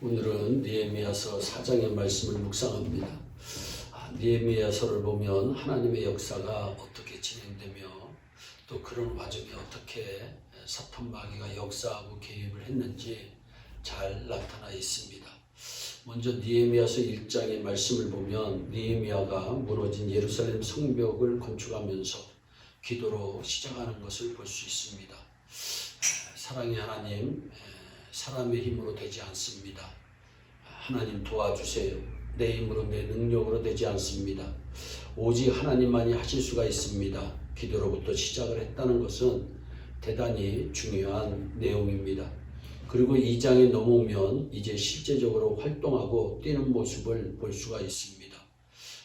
오늘은 느헤미야서 4장의 말씀을 묵상합니다. 느헤미야서를 보면 하나님의 역사가 어떻게 진행되며 또 그런 와중에 어떻게 사탄 마귀가 역사하고 개입을 했는지 잘 나타나 있습니다. 먼저 느헤미야서 1장의 말씀을 보면 느헤미야가 무너진 예루살렘 성벽을 건축하면서 기도로 시작하는 것을 볼 수 있습니다. 사랑의 하나님, 사람의 힘으로 되지 않습니다. 하나님 도와주세요. 내 힘으로 내 능력으로 되지 않습니다. 오직 하나님만이 하실 수가 있습니다. 기도로부터 시작을 했다는 것은 대단히 중요한 내용입니다. 그리고 2장에 넘어오면 이제 실제적으로 활동하고 뛰는 모습을 볼 수가 있습니다.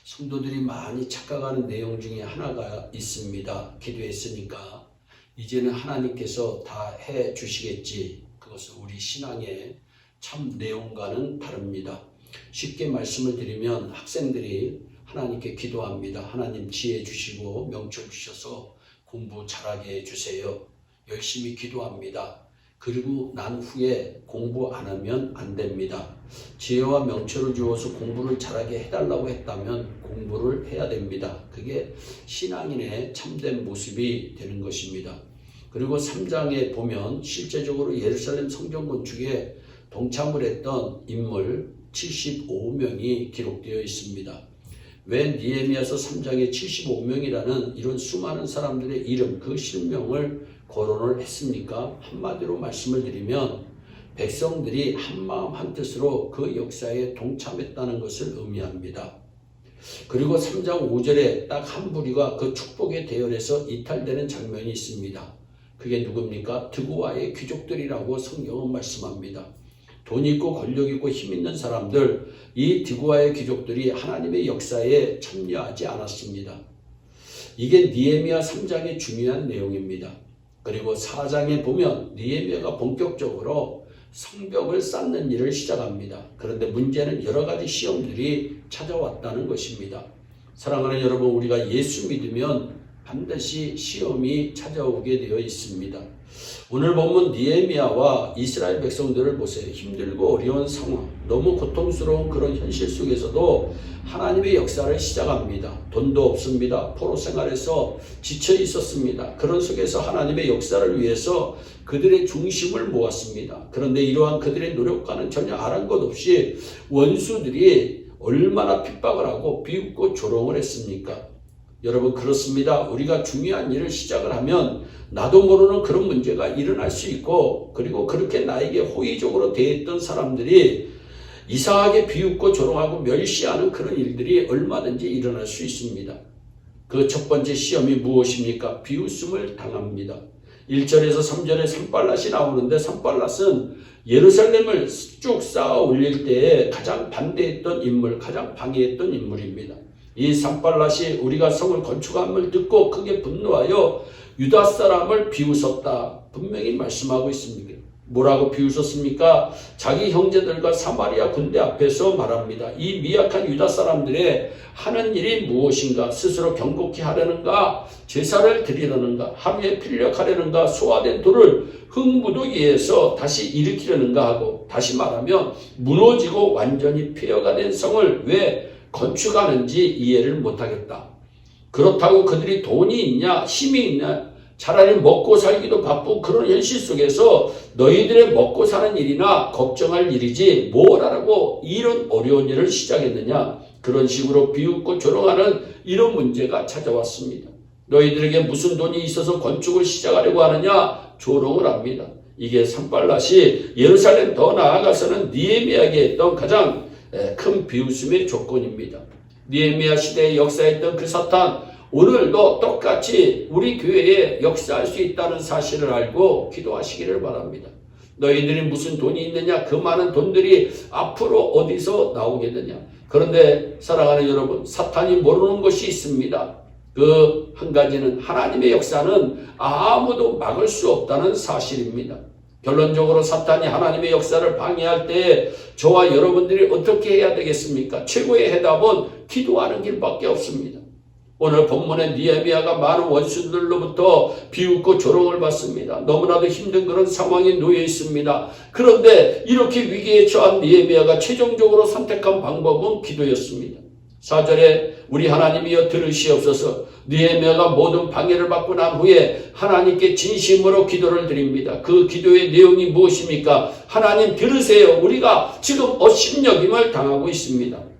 성도들이 많이 착각하는 내용 중에 하나가 있습니다. 기도했으니까 이제는 하나님께서 다 해 주시겠지. 그것은 우리 신앙의 참 내용과는 다릅니다. 쉽게 말씀을 드리면 학생들이 하나님께 기도합니다. 하나님 지혜 주시고 명철 주셔서 공부 잘하게 해주세요. 열심히 기도합니다. 그리고 난 후에 공부 안 하면 안 됩니다. 지혜와 명철을 주어서 공부를 잘하게 해달라고 했다면 공부를 해야 됩니다. 그게 신앙인의 참된 모습이 되는 것입니다. 그리고 3장에 보면 실제적으로 예루살렘 성전 건축에 동참을 했던 인물 75명이 기록되어 있습니다. 왜 느헤미야서 3장에 75명이라는 이런 수많은 사람들의 이름, 그 실명을 거론을 했습니까? 한마디로 말씀을 드리면 백성들이 한마음 한뜻으로 그 역사에 동참했다는 것을 의미합니다. 그리고 3장 5절에 딱 한 부류가 그 축복의 대열에서 이탈되는 장면이 있습니다. 그게 누굽니까? 드고아의 귀족들이라고 성경은 말씀합니다. 돈 있고 권력 있고 힘 있는 사람들, 이 드고아의 귀족들이 하나님의 역사에 참여하지 않았습니다. 이게 느헤미야 3장의 중요한 내용입니다. 그리고 4장에 보면 느헤미야가 본격적으로 성벽을 쌓는 일을 시작합니다. 그런데 문제는 여러 가지 시험들이 찾아왔다는 것입니다. 사랑하는 여러분, 우리가 예수 믿으면 반드시 시험이 찾아오게 되어 있습니다. 오늘 본문 느헤미야와 이스라엘 백성들을 보세요. 힘들고 어려운 상황, 너무 고통스러운 그런 현실 속에서도 하나님의 역사를 시작합니다. 돈도 없습니다. 포로 생활에서 지쳐 있었습니다. 그런 속에서 하나님의 역사를 위해서 그들의 중심을 모았습니다. 그런데 이러한 그들의 노력과는 전혀 아란 것 없이 원수들이 얼마나 핍박을 하고 비웃고 조롱을 했습니까? 여러분, 그렇습니다. 우리가 중요한 일을 시작을 하면 나도 모르는 그런 문제가 일어날 수 있고, 그리고 그렇게 나에게 호의적으로 대했던 사람들이 이상하게 비웃고 조롱하고 멸시하는 그런 일들이 얼마든지 일어날 수 있습니다. 그 첫 번째 시험이 무엇입니까? 비웃음을 당합니다. 1절에서 3절에 산발랏이 나오는데, 산발랏은 예루살렘을 쭉 쌓아 올릴 때에 가장 반대했던 인물, 가장 방해했던 인물입니다. 이 산발랏이 우리가 성을 건축함을 듣고 크게 분노하여 유다 사람을 비웃었다. 분명히 말씀하고 있습니다. 뭐라고 비웃었습니까? 자기 형제들과 사마리아 군대 앞에서 말합니다. 이 미약한 유다 사람들의 하는 일이 무엇인가? 스스로 경고케 하려는가? 제사를 드리려는가? 하루에 필력하려는가? 소화된 돌을 흙무더기에서 다시 일으키려는가 하고, 다시 말하면 무너지고 완전히 폐허가 된 성을 왜 건축하는지 이해를 못하겠다. 그렇다고 그들이 돈이 있냐, 힘이 있냐, 차라리 먹고 살기도 바쁜 그런 현실 속에서 너희들의 먹고 사는 일이나 걱정할 일이지 뭘 하라고 이런 어려운 일을 시작했느냐. 그런 식으로 비웃고 조롱하는 이런 문제가 찾아왔습니다. 너희들에게 무슨 돈이 있어서 건축을 시작하려고 하느냐, 조롱을 합니다. 이게 산발랏이 예루살렘 더 나아가서는 느헤미야에게 했던 가장 큰 비웃음의 조건입니다. 느헤미야 시대에 역사했던 그 사탄, 오늘도 똑같이 우리 교회에 역사할 수 있다는 사실을 알고 기도하시기를 바랍니다. 너희들이 무슨 돈이 있느냐, 그 많은 돈들이 앞으로 어디서 나오겠느냐. 그런데 사랑하는 여러분, 사탄이 모르는 것이 있습니다. 그 한 가지는 하나님의 역사는 아무도 막을 수 없다는 사실입니다. 결론적으로 사탄이 하나님의 역사를 방해할 때 저와 여러분들이 어떻게 해야 되겠습니까? 최고의 해답은 기도하는 길밖에 없습니다. 오늘 본문의 느헤미야가 많은 원수들로부터 비웃고 조롱을 받습니다. 너무나도 힘든 그런 상황에 놓여 있습니다. 그런데 이렇게 위기에 처한 느헤미야가 최종적으로 선택한 방법은 기도였습니다. 4절에 우리 하나님이여 들으시옵소서. 느헤미야가 모든 방해를 받고 난 후에 하나님께 진심으로 기도를 드립니다. 그 기도의 내용이 무엇입니까? 하나님 들으세요. 우리가 지금 업신여김을 당하고 있습니다.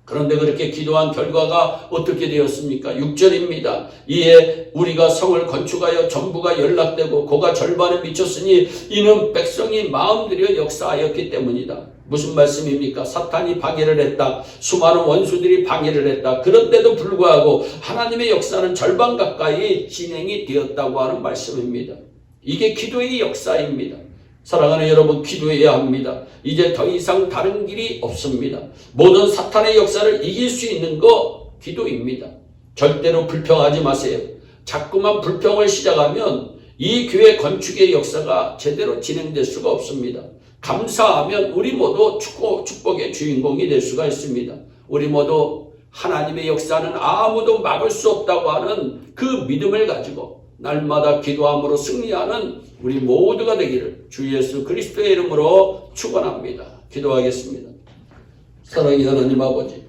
그런데 그렇게 기도한 결과가 어떻게 되었습니까? 6절입니다. 이에 우리가 성을 건축하여 전부가 연락되고 고가 절반에 미쳤으니 이는 백성이 마음들여 역사하였기 때문이다. 무슨 말씀입니까? 사탄이 방해를 했다. 수많은 원수들이 방해를 했다. 그런데도 불구하고 하나님의 역사는 절반 가까이 진행이 되었다고 하는 말씀입니다. 이게 기도의 역사입니다. 사랑하는 여러분, 기도해야 합니다. 이제 더 이상 다른 길이 없습니다. 모든 사탄의 역사를 이길 수 있는 거 기도입니다. 절대로 불평하지 마세요. 자꾸만 불평을 시작하면 이 교회 건축의 역사가 제대로 진행될 수가 없습니다. 감사하면 우리 모두 축복의 주인공이 될 수가 있습니다. 우리 모두 하나님의 역사는 아무도 막을 수 없다고 하는 그 믿음을 가지고 날마다 기도함으로 승리하는 우리 모두가 되기를 주 예수 그리스도의 이름으로 축원합니다. 기도하겠습니다. 사랑의 하나님 아버지,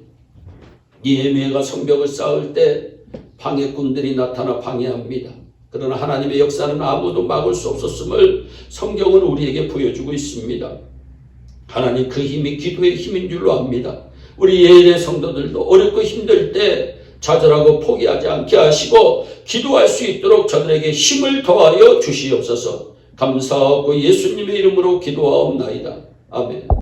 느헤미야가 성벽을 쌓을 때 방해꾼들이 나타나 방해합니다. 그러나 하나님의 역사는 아무도 막을 수 없었음을 성경은 우리에게 보여주고 있습니다. 하나님, 그 힘이 기도의 힘인 줄로 압니다. 우리 예일의 성도들도 어렵고 힘들 때 좌절하고 포기하지 않게 하시고 기도할 수 있도록 저들에게 힘을 더하여 주시옵소서. 감사하고 예수님의 이름으로 기도하옵나이다. 아멘.